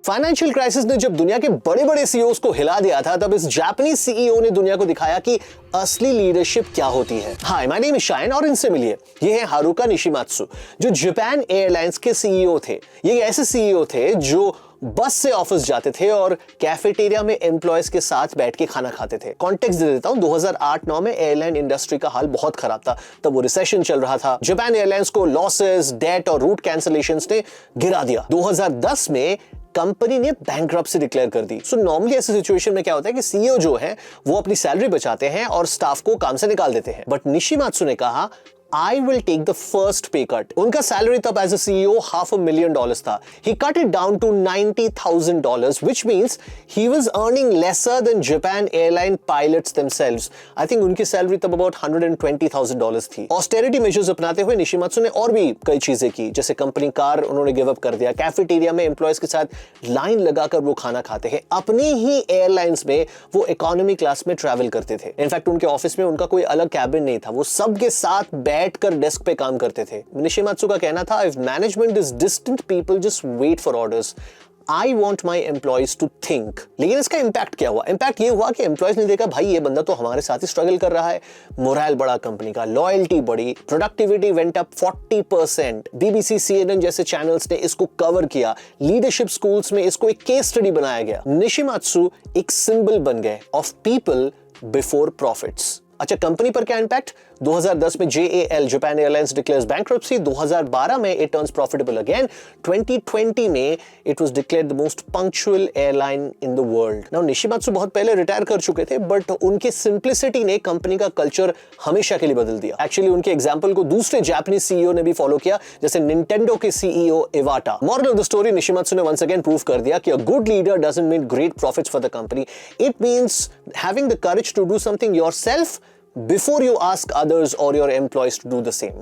Financial crisis ने जब दुनिया के बड़े बड़े सीईओज को हिला दिया था, तब इस जापानीज सीईओ ने दुनिया को दिखाया कि असली लीडरशिप क्या होती है। हाय, माय नेम इज शाइन और इनसे मिलिए। ये है हारुका निशिमात्सु, जो जापान एयरलाइंस के सीईओ थे। ये ऐसे सीईओ थे जो बस से ऑफिस जाते थे और कैफेटेरिया में एम्प्लॉयज के साथ बैठ के खाना खाते थे। कॉन्टेक्स्ट दे देता हूं, 2008-9 में एयरलाइन इंडस्ट्री का हाल बहुत खराब था। तब वो रिसेशन चल रहा था। जापान एयरलाइंस को लॉसेस, डेट और रूट कैंसलेशंस ने गिरा दिया। 2010 में कंपनी ने बैंकरप्सी डिक्लेयर कर दी। सो नॉर्मली ऐसे सिचुएशन में क्या होता है कि सीईओ जो है वो अपनी सैलरी बचाते हैं और स्टाफ को काम से निकाल देते हैं। बट निशिमात्सु ने कहा, I will take the first pay cut. उनका सैलरी तब एज अ सीईओ $500,000 था. He cut it down to $90,000, which means he was earning lesser than Japan airline pilots themselves. I think उनकी सैलरी तब about $120,000 थी. Austerity measures अपनाते हुए निशिमात्सु ने और भी कई चीजें की, जैसे कंपनी कार उन्होंने गिव अप कर दिया, कैफेटेरिया में एम्प्लॉयज के साथ लाइन लगाकर वो खाना खाते हैं, अपनी ही एयरलाइंस में वो इकोनॉमी क्लास में ट्रैवल करते थे। इनफैक्ट उनके ऑफिस में उनका कोई अलग कैबिन नहीं था, वो सबके साथ बैठकर डेस्क पे काम करते थे। निशिमात्सु का कहना था, if management is distant, people just wait for orders. I want my employees to think। लेकिन इसका इंपैक्ट क्या हुआ? इंपैक्ट ये हुआ कि एम्प्लॉयज ने देखा, भाई ये बंदा तो हमारे साथ ही स्ट्रगल कर रहा है। मोरल बढ़ा कंपनी का, लॉयल्टी बढ़ी, productivity went up 40%। BBC, CNN जैसे चैनल्स ने इसको कवर किया, लीडरशिप स्कूल्स में इसको एक केस स्टडी बनाया गया। निशिमात्सु एक सिंबल बन गए ऑफ पीपल बिफोर प्रॉफिट्स। अच्छा, कंपनी पर क्या इंपैक्ट? 2010 में JAL Japan Airlines declares bankruptcy, 2012 में इट टर्न्स प्रॉफिटेबल अगेन, 2020 में it was declared the most punctual airline in the world. Now Nishimatsu बहुत पहले रिटायर कर चुके थे, बट उनके सिंप्लिसिटी ने कंपनी का कल्चर हमेशा के लिए बदल दिया। एक्चुअली उनके एग्जांपल को दूसरे जापानीज सीईओ ने भी फॉलो किया, जैसे निंटेंडो के CEO Iwata. Moral of the story, Nishimatsu ने वंस अगेन प्रूव कर दिया कि a good leader doesn't mean great profits for the company, it means having the courage to do something yourself before you ask others or your employees to do the same.